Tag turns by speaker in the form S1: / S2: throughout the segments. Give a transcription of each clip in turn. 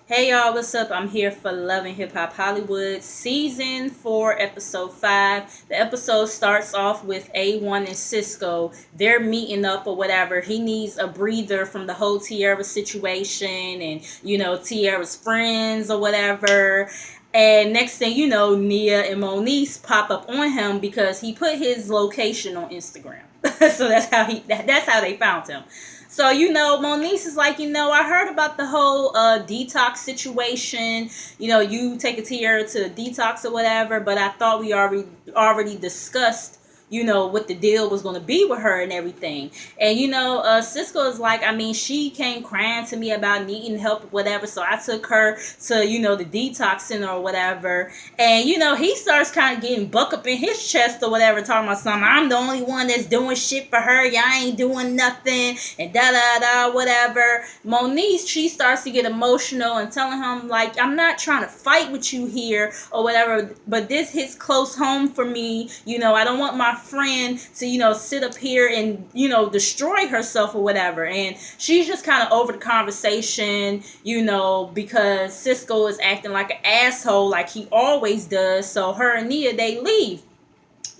S1: Hey y'all, what's up? I'm here for Love and Hip Hop Hollywood, season 4, episode 5. The episode starts off with A1 and Cisco. They're meeting up or whatever. He needs a breather from the whole Tierra situation and, Tierra's friends or whatever. And next thing you know, Nia and Moniece pop up on him because he put his location on Instagram. So that's how they found him. So, Moniece is like, I heard about the whole detox situation. You take a Tierra to a detox or whatever, but I thought we already discussed, what the deal was going to be with her and everything. And, Cisco is like, I mean, she came crying to me about needing help or whatever. So I took her to, the detox center or whatever. And, he starts kind of getting buck up in his chest or whatever, talking about something. I'm the only one that's doing shit for her. Y'all ain't doing nothing. And da da da, whatever. Moniece, she starts to get emotional and telling him, like, I'm not trying to fight with you here or whatever, but this hits close home for me. I don't want my friend to, sit up here and, destroy herself or whatever. And she's just kind of over the conversation, because Cisco is acting like an asshole like he always does. So her and Nia, they leave.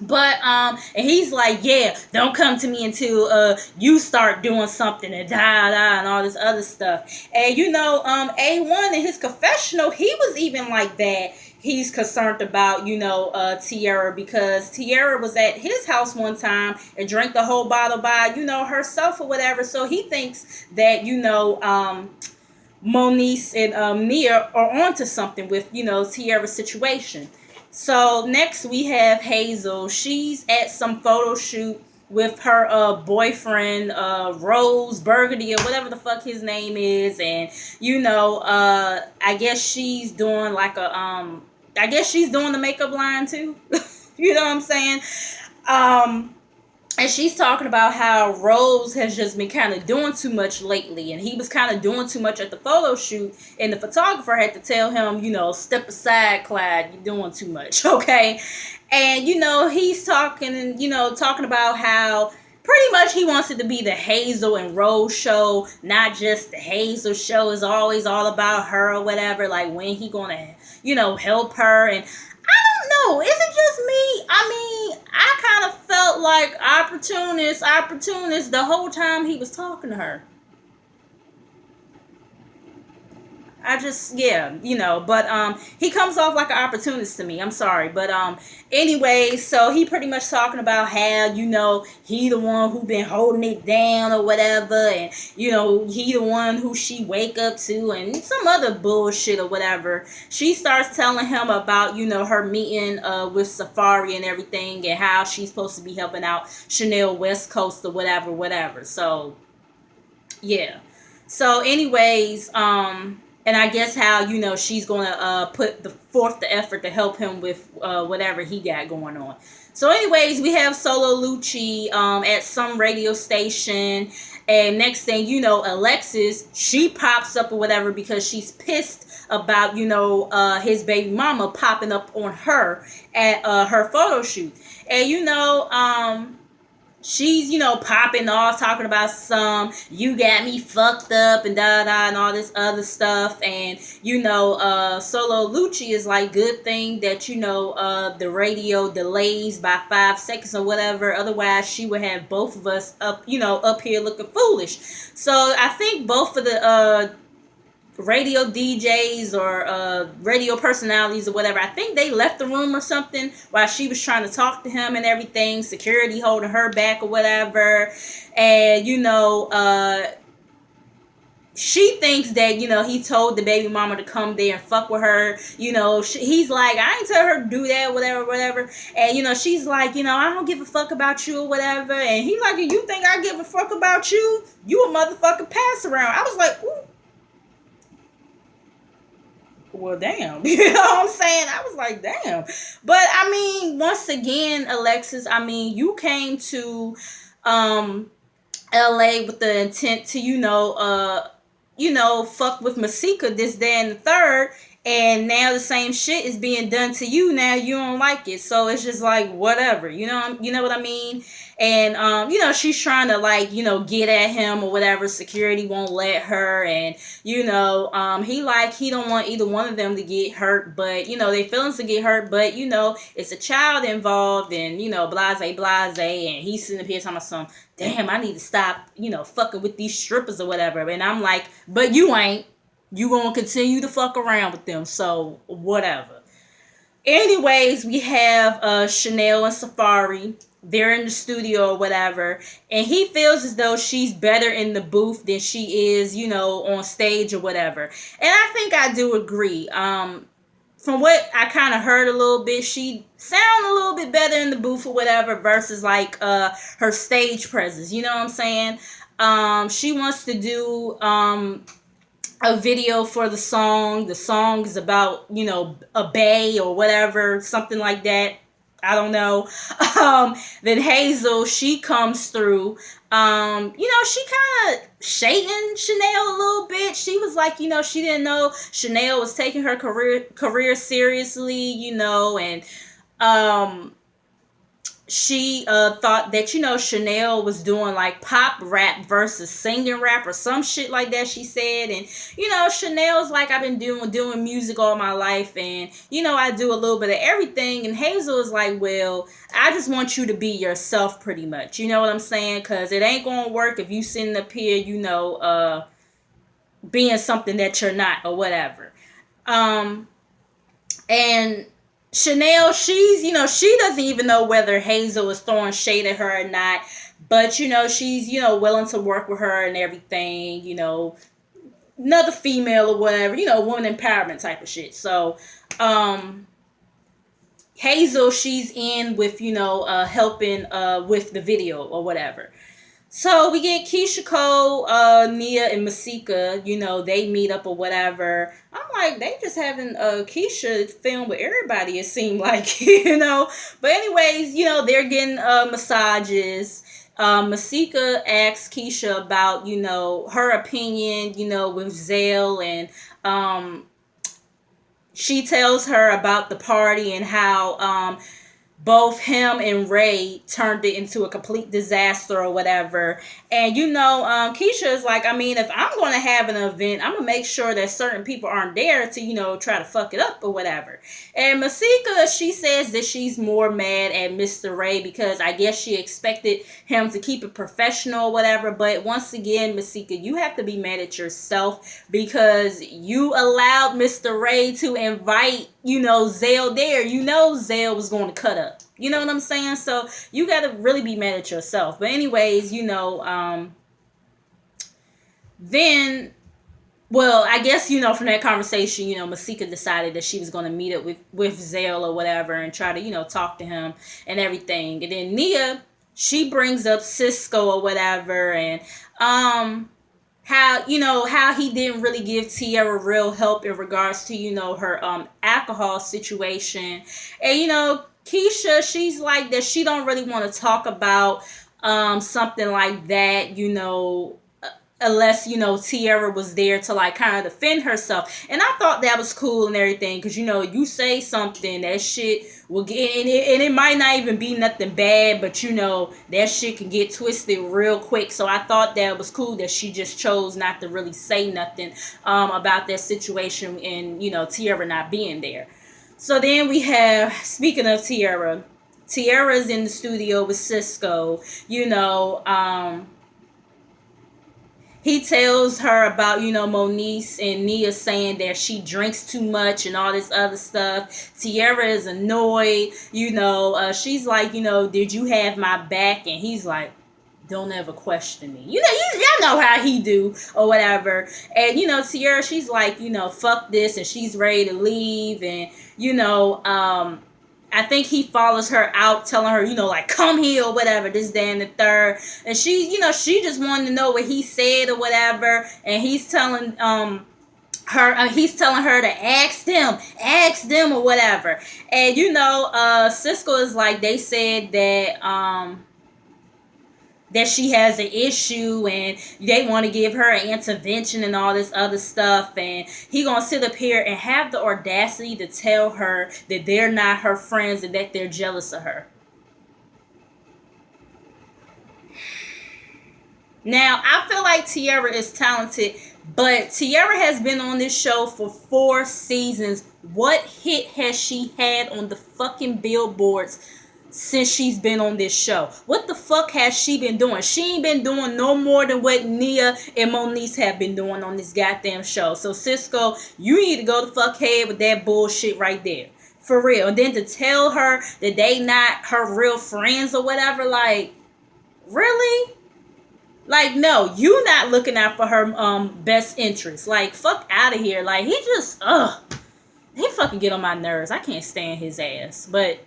S1: But and he's like, yeah, don't come to me until you start doing something and da da and all this other stuff. And A1 in his confessional, he was even like that. He's concerned about, Tierra, because Tierra was at his house one time and drank the whole bottle by, herself or whatever. So he thinks that, Moniece and Nia are onto something with, Tierra's situation. So next we have Hazel. She's at some photo shoot with her boyfriend, Rose Burgundy or whatever the fuck his name is. And, I guess she's doing like I guess she's doing the makeup line too. You know what I'm saying? Um, and she's talking about how Rose has just been kind of doing too much lately, and he was kind of doing too much at the photo shoot, and the photographer had to tell him, step aside, Clyde, you're doing too much, okay? And he's talking, talking about how pretty much he wants it to be the Hazel and Rose show, not just the Hazel show is always all about her or whatever. Like, when he gonna, help her. And I don't know. Is it just me? I mean, I kind of felt like opportunist the whole time he was talking to her. I just, yeah, but he comes off like an opportunist to me. I'm sorry, but anyway, so he pretty much talking about how, he the one who been holding it down or whatever, and he the one who she wake up to, and some other bullshit or whatever. She starts telling him about, her meeting with Safari and everything, and how she's supposed to be helping out Chanel West Coast or whatever, whatever. So yeah. So, anyways, and I guess how she's gonna put forth the effort to help him with whatever he got going on. So, anyways, we have Solo Lucci at some radio station, and next thing you know, Alexis, she pops up or whatever because she's pissed about his baby mama popping up on her at her photo shoot, and she's popping off talking about some you got me fucked up and da da and all this other stuff. And Solo Lucci is like, good thing that the radio delays by 5 seconds or whatever, otherwise she would have both of us up here looking foolish. So I think both of the radio DJs or radio personalities or whatever, I think they left the room or something while she was trying to talk to him and everything, security holding her back or whatever. And she thinks that he told the baby mama to come there and fuck with her. He's like, I ain't tell her to do that, whatever, whatever. And she's like, I don't give a fuck about you or whatever. And he's like, you think I give a fuck about you? You a motherfucking pass around. I was like, ooh. Well, damn. You know what I'm saying? I was like, damn. But I mean, once again, Alexis, I mean, you came to LA with the intent to, fuck with Masika, this, that, and the third. And now the same shit is being done to you. Now you don't like it, so it's just like whatever, you know what I mean. And she's trying to like get at him or whatever. Security won't let her, and he don't want either one of them to get hurt, but they feelings to get hurt, but it's a child involved, and blase, and he's sitting up here talking about some, damn, I need to stop fucking with these strippers or whatever. And I'm like, but you ain't. You gonna continue to fuck around with them, so whatever. Anyways, we have Chanel and Safari. They're in the studio or whatever, and he feels as though she's better in the booth than she is, on stage or whatever. And I think I do agree. From what I kind of heard a little bit, she sound a little bit better in the booth or whatever versus like her stage presence. You know what I'm saying? She wants to do a video for the song. The song is about, a bay or whatever, something like that. I don't know. Then Hazel, she comes through. She kind of shading Chanel a little bit. She was like, she didn't know Chanel was taking her career seriously, and she thought that Chanel was doing like pop rap versus singing rap or some shit like that, she said. And Chanel's like, I've been doing music all my life, and I do a little bit of everything. And Hazel is like, well, I just want you to be yourself, pretty much, you know what I'm saying, because it ain't gonna work if you sitting up here being something that you're not or whatever. And Chanel, she's, she doesn't even know whether Hazel is throwing shade at her or not. But, she's, willing to work with her and everything, another female or whatever, woman empowerment type of shit. So, Hazel, she's in with, helping with the video or whatever. So we get Keisha Cole, Nia, and Masika. They meet up or whatever. I'm like, they just having Keisha film with everybody, it seemed like, But anyways, they're getting massages. Masika asks Keisha about, her opinion, with Zale, and she tells her about the party and how both him and Ray turned it into a complete disaster or whatever. And Keisha is like, I mean, if I'm going to have an event, I'm going to make sure that certain people aren't there to, try to fuck it up or whatever. And Masika, she says that she's more mad at Mr. Ray because I guess she expected him to keep it professional or whatever. But once again, Masika, you have to be mad at yourself because you allowed Mr. Ray to invite, Zale there. Zale was going to cut up. You know what I'm saying? So you got to really be mad at yourself. But anyways, then, well, I guess, from that conversation, Masika decided that she was going to meet up with Zale or whatever and try to, talk to him and everything. And then Nia, she brings up Cisco or whatever, and how he didn't really give Tierra real help in regards to, her alcohol situation. And, Keisha, she's like that she don't really want to talk about something like that, unless Tierra was there to like kind of defend herself. And I thought that was cool and everything, because you say something, that shit will get, and it might not even be nothing bad, but that shit can get twisted real quick. So I thought that was cool that she just chose not to really say nothing about that situation, and Tierra not being there. So then we have, speaking of Tierra's in the studio with Cisco. He tells her about, Moniece and Nia saying that she drinks too much and all this other stuff. Tierra is annoyed. She's like, did you have my back? And he's like, don't ever question me. Y'all know how he do or whatever. And, Tierra, she's like, fuck this. And she's ready to leave. And, I think he follows her out, telling her, like, come here or whatever, this, that, and the third. And she, she just wanted to know what he said or whatever. And he's telling he's telling her to ask them or whatever. And, Cisco is like, they said that, that she has an issue and they want to give her an intervention and all this other stuff, and he gonna sit up here and have the audacity to tell her that they're not her friends and that they're jealous of her. Now, I feel like Tiara is talented, but Tiara has been on this show for 4 seasons. What hit has she had on the fucking billboards since she's been on this show? What the fuck has she been doing? She ain't been doing no more than what Nia and Moniece have been doing on this goddamn show. So Cisco, you need to go the fuck ahead with that bullshit right there. For real. And then to tell her that they not her real friends or whatever, like, really? Like, no, you not looking out for her best interest. Like, fuck out of here. Like, he just, he fucking get on my nerves. I can't stand his ass. But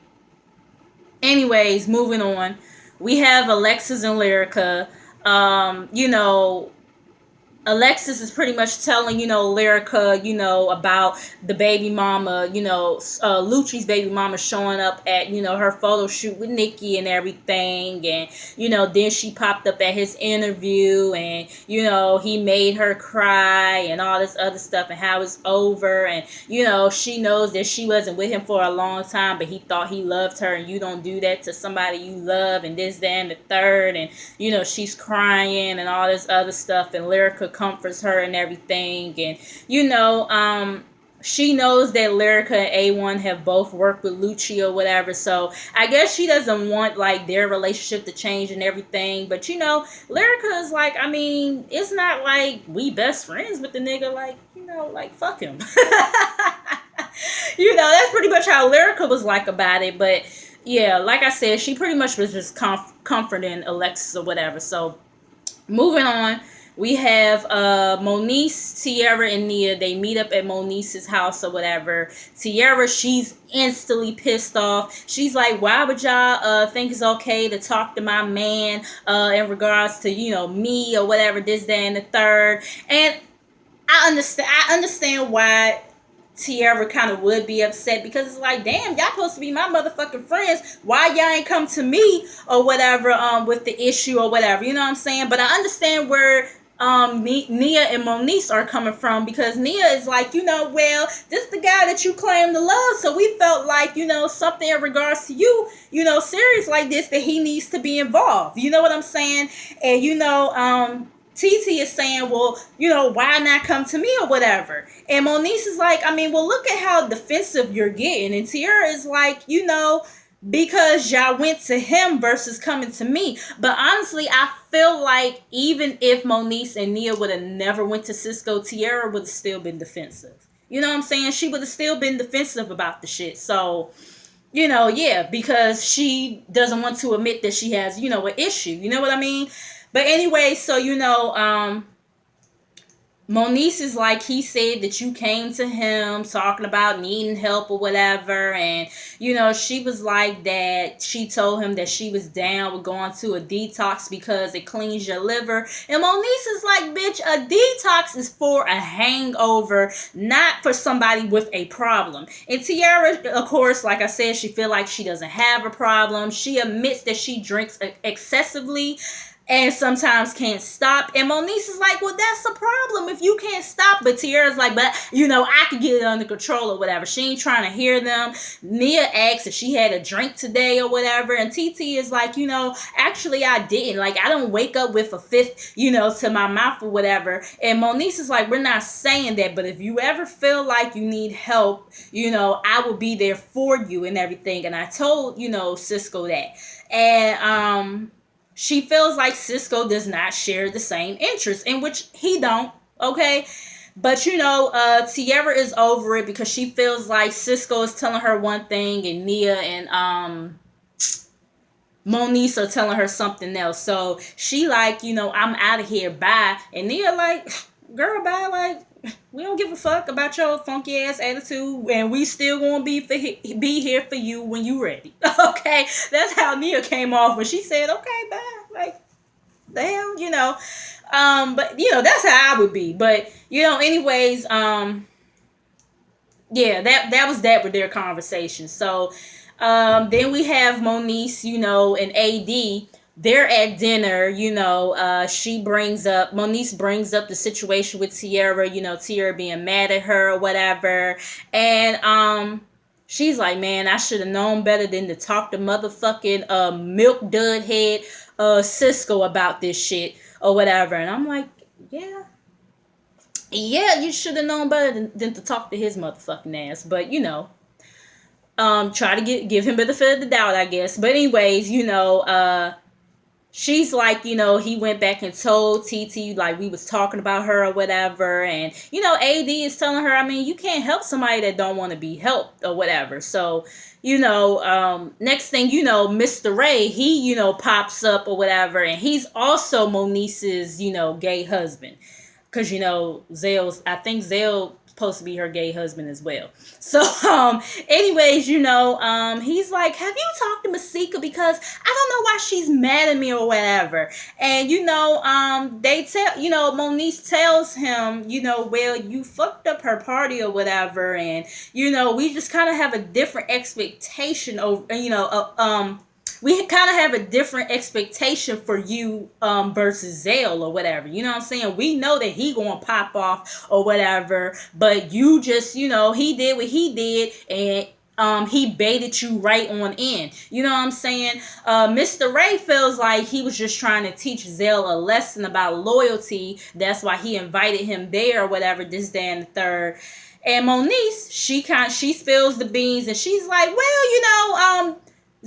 S1: anyways, moving on. We have Alexis and Lyrica. You know, Alexis is pretty much telling, Lyrica, about the baby mama, Lucci's baby mama showing up at, her photo shoot with Nikki and everything. And, then she popped up at his interview and, he made her cry and all this other stuff and how it's over. And, she knows that she wasn't with him for a long time, but he thought he loved her, and you don't do that to somebody you love, and this, that, and the third. And, she's crying and all this other stuff. And Lyrica comforts her and everything, and she knows that Lyrica and A1 have both worked with Lucci or whatever, so I guess she doesn't want like their relationship to change and everything. But Lyrica is like, I mean, it's not like we best friends with the nigga, like, like fuck him. That's pretty much how Lyrica was like about it. But yeah, like I said, she pretty much was just comforting Alexis or whatever. So moving on. We have Moniece, Tiara, and Nia. They meet up at Moniece's house or whatever. Tiara, she's instantly pissed off. She's like, why would y'all think it's okay to talk to my man in regards to, me or whatever, this, that, and the third. And I understand why Tiara kind of would be upset, because it's like, damn, y'all supposed to be my motherfucking friends. Why y'all ain't come to me or whatever with the issue or whatever, you know what I'm saying? But I understand where Nia and Moniece are coming from, because Nia is like, well, this is the guy that you claim to love, so we felt like, something in regards to you, serious like this, that he needs to be involved. You know what I'm saying? And TT is saying, well, why not come to me or whatever? And Moniece is like, I mean, well, look at how defensive you're getting. And Tiara is like, because y'all went to him versus coming to me. But honestly, I feel like even if Moniece and Nia would have never went to Cisco, Tiara would have still been defensive. You know what I'm saying? She would have still been defensive about the shit. So, yeah, because she doesn't want to admit that she has, an issue. You know what I mean? But anyway, so, Moniece is like, he said that you came to him talking about needing help or whatever. And, she was like that. She told him that she was down with going to a detox because it cleans your liver. And Moniece is like, bitch, a detox is for a hangover, not for somebody with a problem. And Tiara, of course, like I said, she feel like she doesn't have a problem. She admits that she drinks excessively and sometimes can't stop. And Moniece is like, well, that's a problem if you can't stop. But Tiara's like, but, I could get it under control or whatever. She ain't trying to hear them. Nia asks if she had a drink today or whatever. And TT is like, actually I didn't. Like, I don't wake up with a fifth, to my mouth or whatever. And Moniece is like, we're not saying that. But if you ever feel like you need help, I will be there for you and everything. And I told, Cisco that. And, she feels like Cisco does not share the same interests, in which he don't, okay? But, Tiara is over it because she feels like Cisco is telling her one thing and Nia and Moniece are telling her something else. So she like, I'm out of here, bye. And Nia like, girl, bye, like, we don't give a fuck about your funky ass attitude, and we still gonna be here for you when you ready. Okay, that's how Nia came off when she said, "Okay, bye." Like, damn, But that's how I would be. But anyways, yeah, that was that with their conversation. So, then we have Moniece, and AD. they're at dinner, Moniece brings up the situation with Tierra, Tierra being mad at her or whatever. And she's like, man, I should have known better than to talk to motherfucking milk dud head Cisco about this shit or whatever. And I'm like, yeah, you should have known better than to talk to his motherfucking ass. But try to give him benefit of the doubt, I guess. But anyways, she's like, he went back and told TT, like, we was talking about her or whatever. And, AD is telling her, I mean, you can't help somebody that don't want to be helped or whatever. So, next thing Mr. Ray, he, pops up or whatever. And he's also Moniece's, gay husband. Because, I think Zale supposed to be her gay husband as well. So, anyways, he's like, have you talked to Masika? Because I don't know why she's mad at me or whatever. And, they tell, Moniece tells him, well, you fucked up her party or whatever. And, we just kind of have a different expectation over, we kind of have a different expectation for you versus Zale or whatever. You know what I'm saying? We know that he gonna pop off or whatever, but you just, he did what he did, and he baited you right on in. You know what I'm saying? Mr. Ray feels like he was just trying to teach Zale a lesson about loyalty. That's why he invited him there or whatever, this, that, and the third. And Moniece, she spills the beans, and she's like, well,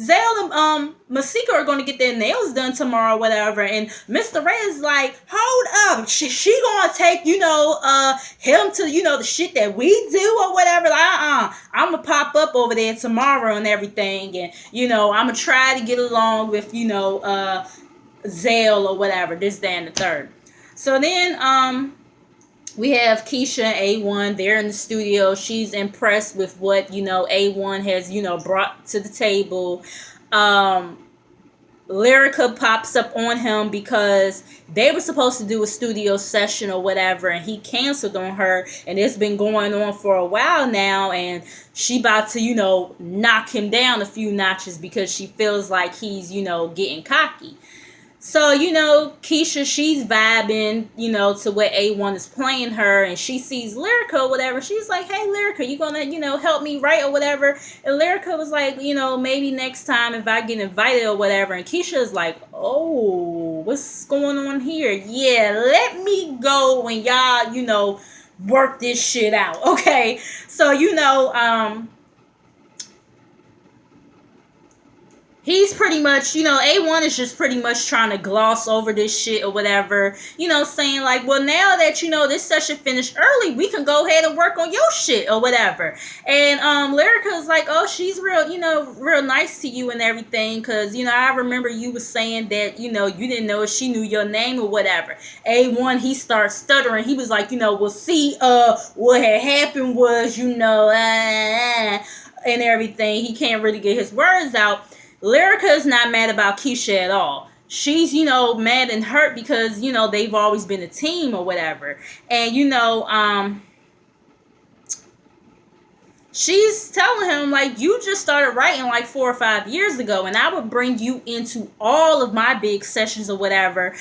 S1: Zale and Masika are going to get their nails done tomorrow, whatever. And Mr. Ray is like, hold up. She going to take, him to, the shit that we do or whatever. Like, I'm going to pop up over there tomorrow and everything. And, I'm going to try to get along with, Zale or whatever, this, that, and the third. So then, we have Keisha and A1. They're in the studio. She's impressed with what, A1 has, brought to the table. Lyrica pops up on him because they were supposed to do a studio session or whatever, and he canceled on her. And it's been going on for a while now, and she about to, knock him down a few notches because she feels like he's, getting cocky. So, Keisha, she's vibing, to what A1 is playing her, and she sees Lyrica or whatever. She's like, hey, Lyrica, you gonna, help me write or whatever? And Lyrica was like, maybe next time if I get invited or whatever. And Keisha's like, oh, what's going on here? Yeah, let me go and y'all, work this shit out. Okay. So, he's pretty much, A1 is just pretty much trying to gloss over this shit or whatever, saying like, well, now that, this session finished early, we can go ahead and work on your shit or whatever. And Lyrica's like, oh, she's real, real nice to you and everything, because, I remember you was saying that, you didn't know if she knew your name or whatever. A1, he starts stuttering. He was like, well, see, what had happened was, and everything. He can't really get his words out. Lyrica is not mad about Keisha at all. She's, mad and hurt because, they've always been a team or whatever. And, she's telling him, like, you just started writing like 4 or 5 years ago, and I would bring you into all of my big sessions or whatever.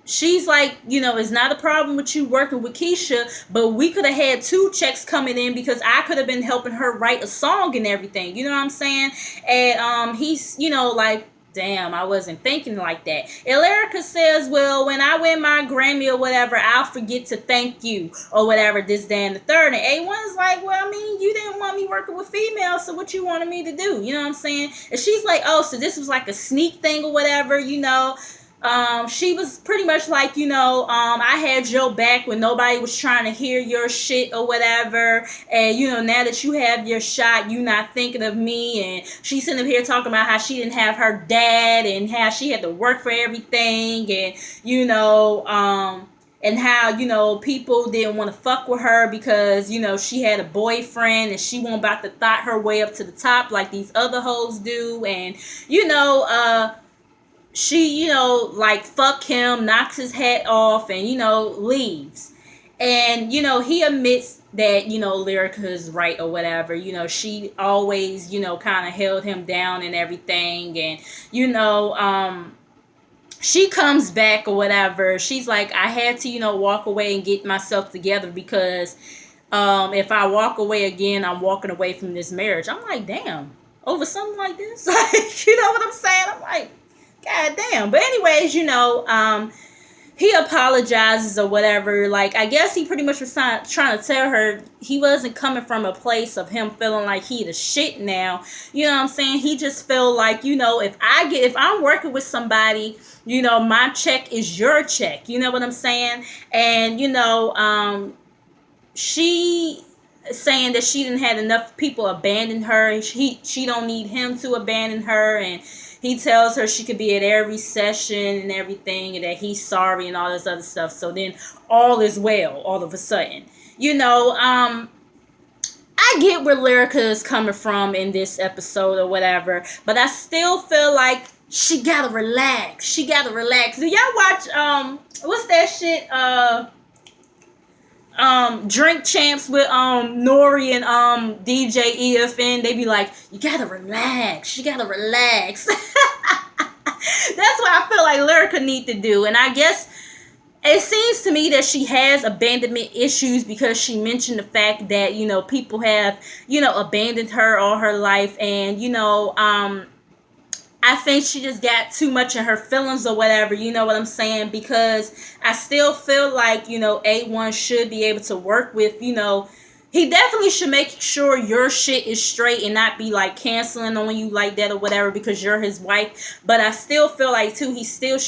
S1: She's like, it's not a problem with you working with Keisha, but we could have had 2 checks coming in because I could have been helping her write a song and everything. You know what I'm saying? And he's, like, damn, I wasn't thinking like that. And Lyrica says, well, when I win my Grammy or whatever, I'll forget to thank you or whatever, this, that, and the third. And A1 is like, well, I mean, you didn't want me working with females, so what you wanted me to do? You know what I'm saying? And she's like, oh, so this was like a sneak thing or whatever, she was pretty much like, I had your back when nobody was trying to hear your shit or whatever. And, now that you have your shot, you not thinking of me. And she's sitting up here talking about how she didn't have her dad and how she had to work for everything. And, and how, people didn't want to fuck with her because, she had a boyfriend and she wasn't about to thought her way up to the top like these other hoes do. And, she, like, fuck him, knocks his hat off, and, leaves. And, he admits that, Lyrica is right or whatever. She always, kind of held him down and everything. And, she comes back or whatever. She's like, I had to, walk away and get myself together because if I walk away again, I'm walking away from this marriage. I'm like, damn, over something like this? Like, you know what I'm saying? I'm like, God damn. But anyways, he apologizes or whatever. Like, I guess he pretty much was trying to tell her he wasn't coming from a place of him feeling like he the shit now. You know what I'm saying? He just felt like, if I'm working with somebody, my check is your check. You know what I'm saying? And, she saying that she didn't had enough people abandon her. She don't need him to abandon her. And he tells her she could be at every session and everything, and that he's sorry and all this other stuff. So then all is well all of a sudden. I get where Lyrica is coming from in this episode or whatever, but I still feel like she gotta relax. She gotta relax. Do y'all watch what's that shit? Drink Champs with Nori and DJ EFN. They be like, you gotta relax. You gotta relax. That's what I feel like Lyrica need to do. And I guess it seems to me that she has abandonment issues because she mentioned the fact that, people have, abandoned her all her life. And, I think she just got too much in her feelings or whatever, you know what I'm saying? Because I still feel like, A1 should be able to work with, he definitely should make sure your shit is straight and not be like canceling on you like that or whatever because you're his wife. But I still feel like too, he still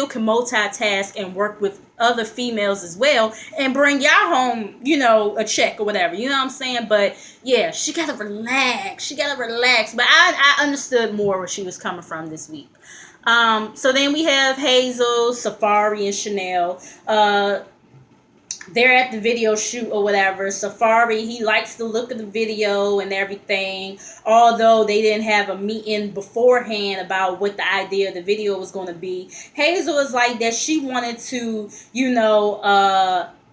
S1: can multitask and work with other females as well and bring y'all home, a check or whatever. You know what I'm saying? But yeah, she gotta relax. She gotta relax. But I understood more where she was coming from this week. So then we have Hazel, Safari, and Chanel. They're at the video shoot or whatever. Safari, he likes the look of the video and everything, although they didn't have a meeting beforehand about what the idea of the video was going to be. Hazel is like that she wanted to,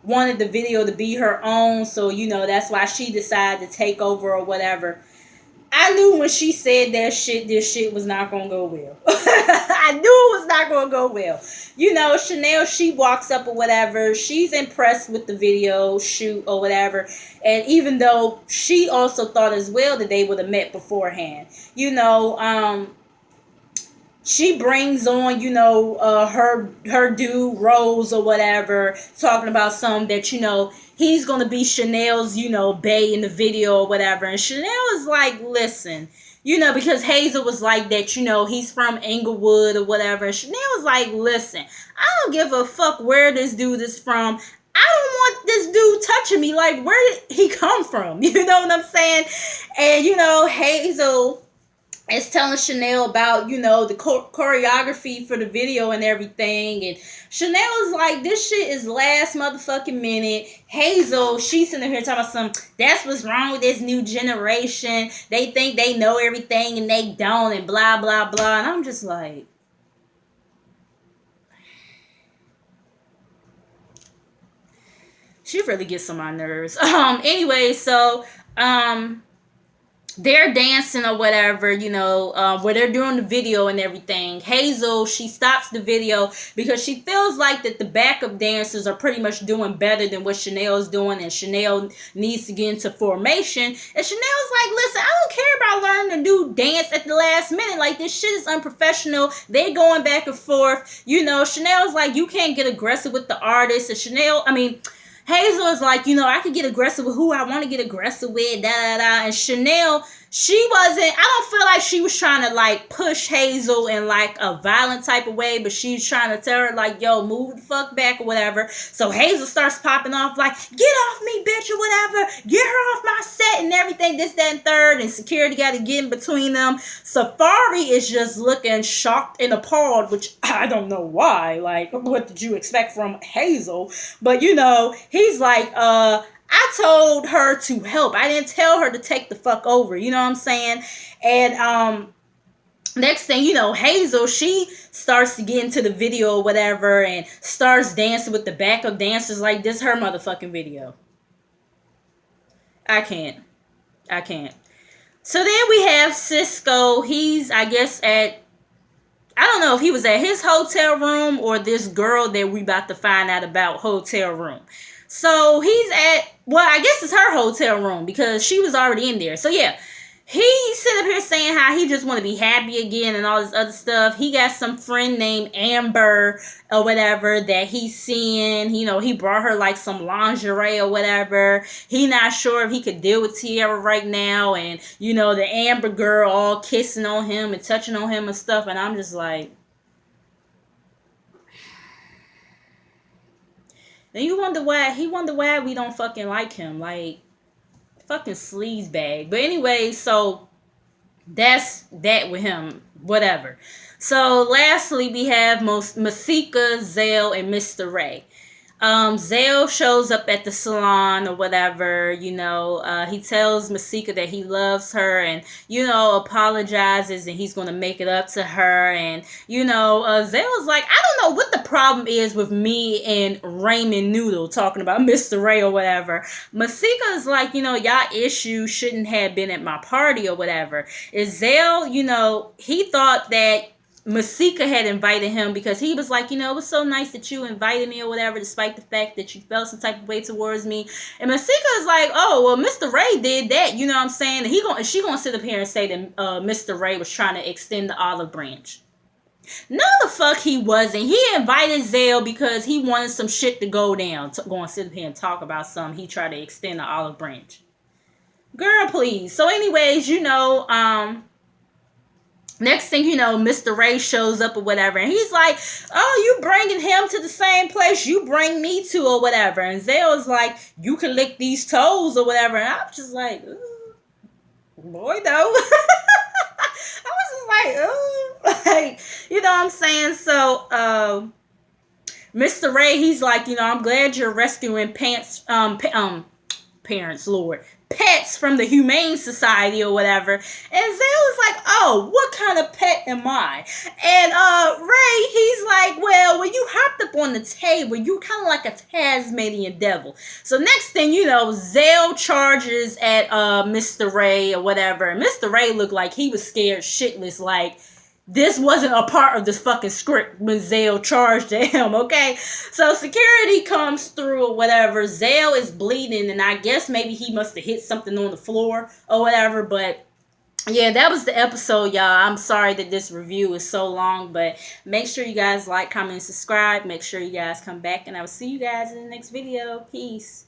S1: wanted the video to be her own, so, that's why she decided to take over or whatever. I knew when she said that shit, this shit was not going to go well. I knew it was not going to go well. Chanel, she walks up or whatever. She's impressed with the video shoot or whatever. And even though she also thought as well that they would have met beforehand. She brings on, her dude, Rose or whatever, talking about something that, he's going to be Chanel's, bae in the video or whatever. And Chanel is like, listen, because Hazel was like that, he's from Inglewood or whatever. And Chanel was like, listen, I don't give a fuck where this dude is from. I don't want this dude touching me. Like, where did he come from? You know what I'm saying? And, Hazel is telling Chanel about, the choreography for the video and everything. And Chanel's like, this shit is last motherfucking minute. Hazel, she's sitting here talking about that's what's wrong with this new generation. They think they know everything and they don't and blah, blah, blah. And I'm just like, she really gets on my nerves. Anyway, so, they're dancing or whatever, where they're doing the video and everything. Hazel, she stops the video because she feels like that the backup dancers are pretty much doing better than what Chanel's doing, and Chanel needs to get into formation. And Chanel's like, listen, I don't care about learning to do dance at the last minute. Like, this shit is unprofessional. They going back and forth. Chanel's like, you can't get aggressive with the artist. And Hazel is like, I could get aggressive with who I want to get aggressive with, And Chanel, I don't feel like she was trying to, like, push Hazel in, like, a violent type of way, but she's trying to tell her, like, yo, move the fuck back or whatever. So Hazel starts popping off, like, get off me, bitch, or whatever. Get her off my set and everything, this, that, and third. And security got to get in between them. Safari is just looking shocked and appalled, which I don't know why. Like, what did you expect from Hazel? But, he's like, I told her to help. I didn't tell her to take the fuck over. You know what I'm saying? And next thing you know, Hazel, she starts to get into the video or whatever and starts dancing with the backup dancers like this her motherfucking video. I can't. I can't. So then we have Cisco. He's, I guess, I don't know if he was at his hotel room or this girl that we about to find out about hotel room. So he's well, I guess it's her hotel room because she was already in there. So yeah, he sit up here saying how he just want to be happy again and all this other stuff. He got some friend named Amber or whatever that he's seeing. You know, he brought her like some lingerie or whatever. He not sure if he could deal with Tierra right now. And, you know, the Amber girl all kissing on him and touching on him and stuff. And I'm just like, then you wonder why we don't fucking like him. Like, fucking sleaze bag. But anyway, so that's that with him. Whatever. So lastly, we have Masika, Zale, and Mr. Ray. Zale shows up at the salon or whatever, you know, he tells Masika that he loves her and, you know, apologizes and he's going to make it up to her. And, you know, Zale's like, I don't know what the problem is with me and Raymond Noodle talking about Mr. Ray or whatever. Masika's like, you know, y'all issue shouldn't have been at my party or whatever. Is Zale, you know, he thought that Masika had invited him because he was like, you know, it was so nice that you invited me or whatever, despite the fact that you felt some type of way towards me. And Masika is like, oh, well, Mr. Ray did that, you know what I'm saying? And she gonna sit up here and say that Mr. Ray was trying to extend the olive branch. No, the fuck he wasn't. He invited Zale because he wanted some shit to go down. Go and sit up here and talk about something. He tried to extend the olive branch. Girl, please. So anyways, you know, next thing you know, Mr. Ray shows up or whatever, and he's like, oh, you bringing him to the same place you bring me to or whatever. And Zale's like, you can lick these toes or whatever. And I'm just like, ooh, boy, no. I was just like, ooh. Like, you know what I'm saying? So, Mr. Ray, he's like, you know, I'm glad you're rescuing parents, Lord, pets from the Humane Society or whatever. And Zale is like, oh, what kind of pet am I? And Ray, he's like, well, when you hopped up on the table, you kind of like a Tasmanian devil. So next thing you know, Zale charges at Mr. Ray or whatever. And Mr. Ray looked like he was scared shitless, like this wasn't a part of the fucking script when Zale charged at him, okay? So security comes through or whatever. Zale is bleeding, and I guess maybe he must have hit something on the floor or whatever. But yeah, that was the episode, y'all. I'm sorry that this review is so long, but make sure you guys like, comment, and subscribe. Make sure you guys come back, and I will see you guys in the next video. Peace.